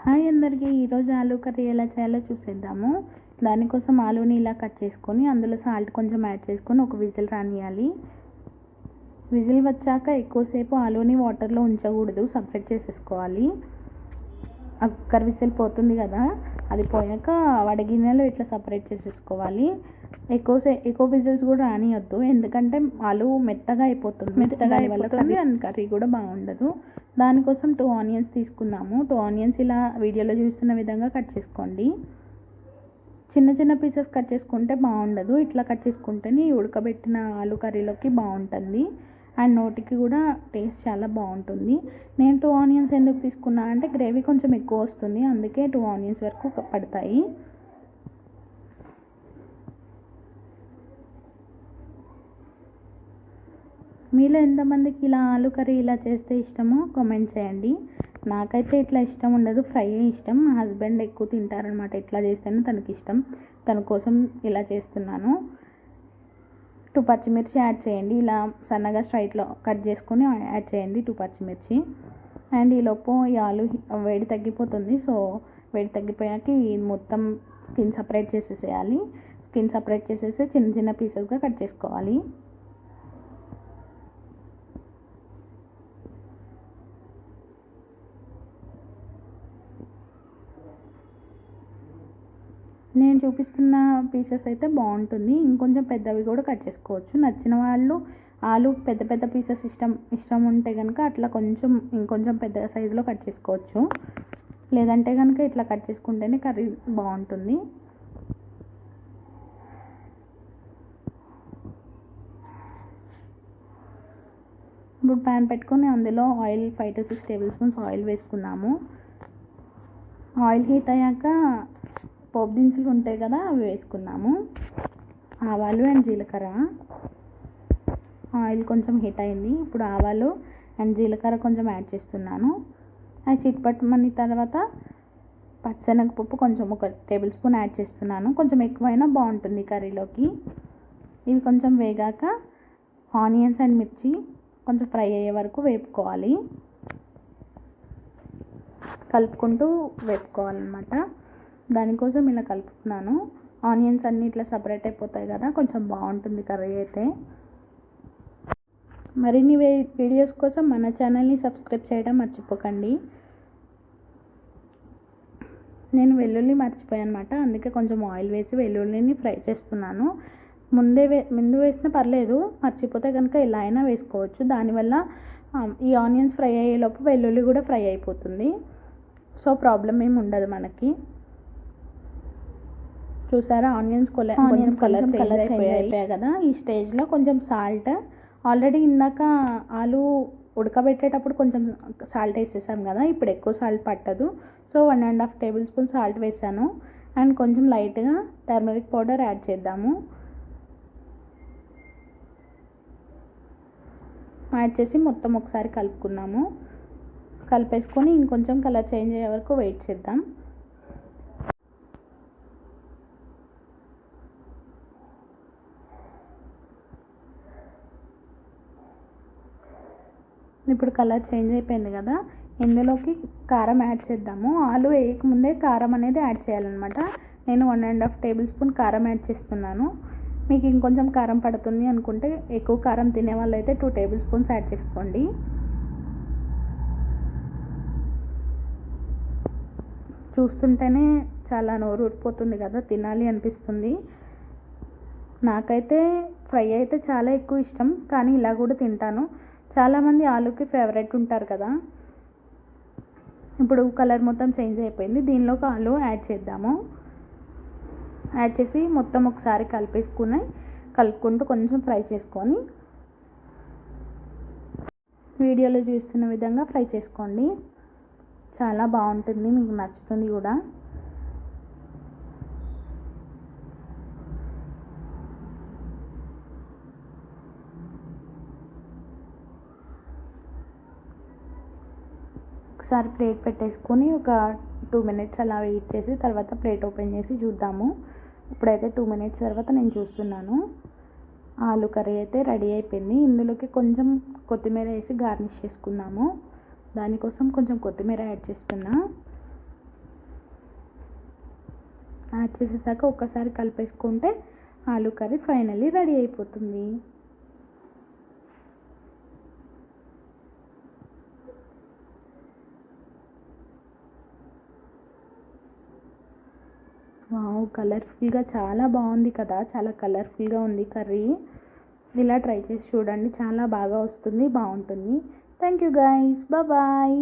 Hi అందరికీ. ఈరోజు aloo curry ఎలా చేయాలో చూసేద్దాము. దానికోసం ఆలూని ఇలా కట్ చేసుకొని అందులో సాల్ట్ కొంచెం యాడ్ చేసుకొని ఒక విజిల్ రానియాలి. విజిల్ వచ్చాక ఎక్కువసేపు ఆలూని వాటర్లో ఉంచకూడదు, సపరేట్ చేసేసుకోవాలి. ఆ కుక్కర్ విజిల్ పోతుంది కదా, అది పోయాక వడగిన్నెలో ఇట్లా సపరేట్ చేసేసుకోవాలి. ఎక్కువ విజిల్స్ కూడా రానియొద్దు, ఎందుకంటే ఆలు మెత్తగా అయిపోతుంది అండ్ కర్రీ కూడా బాగుండదు. దానికోసం 2 ఆనియన్స్ తీసుకున్నాము. 2 ఆనియన్స్ ఇలా వీడియోలో చూస్తున్న విధంగా కట్ చేసుకోండి. చిన్న చిన్న పీసెస్ కట్ చేసుకుంటే బాగుండదు, ఇట్లా కట్ చేసుకుంటేనే ఉడకబెట్టిన ఆలు కర్రీలోకి బాగుంటుంది అండ్ నోటికి కూడా టేస్ట్ చాలా బాగుంటుంది. నేను 2 ఆనియన్స్ ఎందుకు తీసుకున్నా అంటే గ్రేవీ కొంచెం ఎక్కువ వస్తుంది, అందుకే 2 ఆనియన్స్ వరకు పడతాయి. మీలో ఎంతమందికి ఇలా ఆలు కర్రీ ఇలా చేస్తే ఇష్టమో కామెంట్ చేయండి. నాకైతే ఇట్లా ఇష్టం ఉండదు, ఫ్రై ఇష్టం. మా హస్బెండ్ ఎక్కువ తింటారనమాట, ఇట్లా చేస్తేనే తనకి ఇష్టం. తన కోసం ఇలా చేస్తున్నాను. 2 పచ్చిమిర్చి యాడ్ చేయండి. ఇలా సన్నగా స్ట్రైట్లో కట్ చేసుకొని యాడ్ చేయండి 2 పచ్చిమిర్చి. అండ్ ఈలోపు ఈ ఆలు వేడి తగ్గిపోతుంది. సో వేడి తగ్గిపోయాక ఈ మొత్తం స్కిన్ సపరేట్ చేసేసేయాలి. స్కిన్ సపరేట్ చేసేసి చిన్న చిన్న పీసెస్గా కట్ చేసుకోవాలి. నేను చూపిస్తున్న పీసెస్ అయితే బాగుంటుంది, ఇంకొంచెం పెద్దవి కూడా కట్ చేసుకోవచ్చు. నచ్చిన వాళ్ళు ఆలు పెద్ద పెద్ద పీసెస్ ఇష్టం ఉంటే కనుక అట్లా ఇంకొంచెం పెద్ద సైజులో కట్ చేసుకోవచ్చు. లేదంటే కనుక ఇట్లా కట్ చేసుకుంటేనే కర్రీ బాగుంటుంది. ఇప్పుడు ప్యాన్ పెట్టుకొని అందులో oil 5 to 6 table spoons oil వేసుకున్నాము. ఆయిల్ హీట్ అయ్యాక పోపు దినుసులు ఉంటాయి కదా, అవి వేసుకున్నాము. ఆవాలు అండ్ జీలకర్ర. ఆయిల్ కొంచెం హీట్ అయింది, ఇప్పుడు ఆవాలు అండ్ జీలకర్ర కొంచెం యాడ్ చేస్తున్నాను. అది చిట్పట్టమని తర్వాత పచ్చెనగపప్పు కొంచెం 1 టేబుల్ స్పూన్ యాడ్ చేస్తున్నాను. కొంచెం ఎక్కువైనా బాగుంటుంది కర్రీలోకి. ఇవి కొంచెం వేగాక ఆనియన్స్ అండ్ మిర్చి కొంచెం ఫ్రై అయ్యే వరకు వేపుకోవాలి, కలుపుకుంటూ వేపుకోవాలన్నమాట. దానికోసం ఇలా కలుపుతున్నాను. ఆనియన్స్ అన్నీ ఇట్లా సపరేట్ అయిపోతాయి కదా, కొంచెం బాగుంటుంది కర్రీ అయితే. మరిన్ని వీడియోస్ కోసం మన ఛానల్ని సబ్స్క్రైబ్ చేయడం మర్చిపోకండి. నేను వెల్లుల్లి మర్చిపోయాను అనమాట, అందుకే కొంచెం ఆయిల్ వేసి వెల్లుల్లిని ఫ్రై చేస్తున్నాను. ముందు వేసినా పర్లేదు, మర్చిపోతే కనుక ఎలా అయినా వేసుకోవచ్చు. దానివల్ల ఈ ఆనియన్స్ ఫ్రై అయ్యేలోపు వెల్లుల్లి కూడా ఫ్రై అయిపోతుంది, సో ప్రాబ్లం ఏమి ఉండదు మనకి. చూసారా, ఆనియన్స్ కలర్ చేంజ్ అయిపోయాయి కదా. ఈ స్టేజ్లో కొంచెం సాల్ట్, ఆల్రెడీ ఇందాక ఆలు ఉడకబెట్టేటప్పుడు కొంచెం సాల్ట్ వేసేసాం కదా, ఇప్పుడు ఎక్కువ సాల్ట్ పట్టదు. సో 1.5 టేబుల్ స్పూన్ సాల్ట్ వేసాను. అండ్ కొంచెం లైట్గా టర్మరిక్ పౌడర్ యాడ్ చేద్దాము. యాడ్ చేసి మొత్తం ఒకసారి కలుపుకున్నాము. కలిపేసుకొని ఇంకొంచెం కలర్ చేంజ్ అయ్యే వరకు వెయిట్ చేద్దాం. ఇప్పుడు కలర్ చేంజ్ అయిపోయింది కదా, ఇందులోకి కారం యాడ్ చేద్దాము. ఆలు వేయకముందే కారం అనేది యాడ్ చేయాలన్నమాట. నేను 1.5 టేబుల్ స్పూన్ కారం యాడ్ చేస్తున్నాను. మీకు ఇంకొంచెం కారం పడుతుంది అనుకుంటే, ఎక్కువ కారం తినే వాళ్ళు అయితే 2 టేబుల్ స్పూన్స్ యాడ్ చేసుకోండి. చూస్తుంటేనే చాలా నోరు ఊరిపోతుంది కదా, తినాలి అనిపిస్తుంది. నాకైతే ఫ్రై అయితే చాలా ఎక్కువ ఇష్టం, కానీ ఇలా కూడా తింటాను. చాలామంది ఆలుకి ఫేవరెట్ ఉంటారు కదా. ఇప్పుడు కలర్ మొత్తం చేంజ్ అయిపోయింది, దీనిలోకి ఆలు యాడ్ చేద్దాము. యాడ్ చేసి మొత్తం ఒకసారి కలుపుకుంటూ కొంచెం ఫ్రై చేసుకొని వీడియోలో చూస్తున్న విధంగా ఫ్రై చేసుకోండి. చాలా బాగుంటుంది, మీకు నచ్చుతుంది కూడా. ఒకసారి ప్లేట్ పెట్టేసుకొని ఒక 2 మినిట్స్ అలా వెయిట్ చేసి తర్వాత ప్లేట్ ఓపెన్ చేసి చూద్దాము. ఇప్పుడైతే 2 మినిట్స్ తర్వాత నేను చూస్తున్నాను. ఆలు కర్రీ అయితే రెడీ అయిపోయింది. ఇందులోకి కొంచెం కొత్తిమీర వేసి గార్నిష్ చేసుకుందాము. దానికోసం కొంచెం కొత్తిమీర యాడ్ చేస్తున్నా. యాడ్ చేసేసాక ఒక్కసారి కలిపేసుకుంటే ఆలూ కర్రీ ఫైనల్లీ రెడీ అయిపోతుంది. వావ్! కలర్ఫుల్గా చాలా బాగుంది కదా, చాలా కలర్ఫుల్గా ఉంది కర్రీ. ఇలా ట్రై చేసి చూడండి, చాలా బాగా వస్తుంది, బాగుంటుంది. Thank you guys, bye.